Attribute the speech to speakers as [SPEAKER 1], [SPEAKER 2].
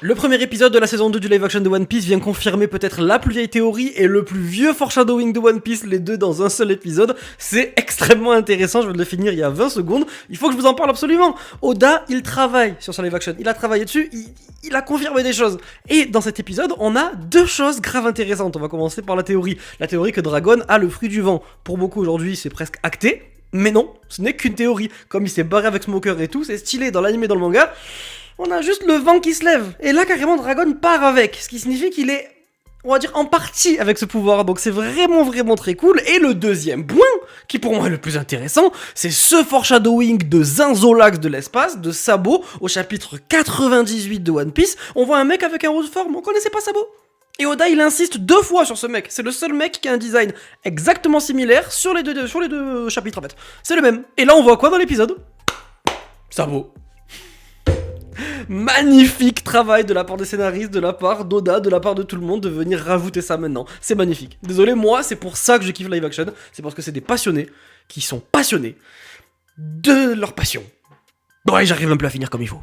[SPEAKER 1] Le premier épisode de la saison 2 du live action de One Piece vient confirmer peut-être la plus vieille théorie et le plus vieux foreshadowing de One Piece, les deux dans un seul épisode. C'est extrêmement intéressant, je viens de le finir il y a 20 secondes, il faut que je vous en parle absolument. Oda, il travaille sur son live action, il a travaillé dessus, il a confirmé des choses. Et dans cet épisode, on a deux choses grave intéressantes. On va commencer par la théorie. La théorie que Dragon a le fruit du vent. Pour beaucoup aujourd'hui, c'est presque acté, mais non, ce n'est qu'une théorie. Comme il s'est barré avec Smoker et tout, c'est stylé dans l'anime et dans le manga. On a juste le vent qui se lève. Et là, carrément, Dragon part avec. Ce qui signifie qu'il est, on va dire, en partie avec ce pouvoir. Donc c'est vraiment très cool. Et le deuxième point, qui pour moi est le plus intéressant, c'est ce foreshadowing de Zinzolax de l'espace, de Sabo, au chapitre 98 de One Piece. On voit un mec avec un rose forme, on connaissait pas Sabo. Et Oda, il insiste 2 fois sur ce mec. C'est le seul mec qui a un design exactement similaire sur les deux chapitres, en fait. C'est le même. Et là, on voit quoi dans l'épisode ? Sabo. Magnifique travail de la part des scénaristes, de la part d'Oda, de la part de tout le monde de venir rajouter ça maintenant. C'est magnifique. Désolé, moi, c'est pour ça que je kiffe live action. C'est parce que c'est des passionnés qui sont passionnés de leur passion. Ouais, j'arrive même plus à finir comme il faut.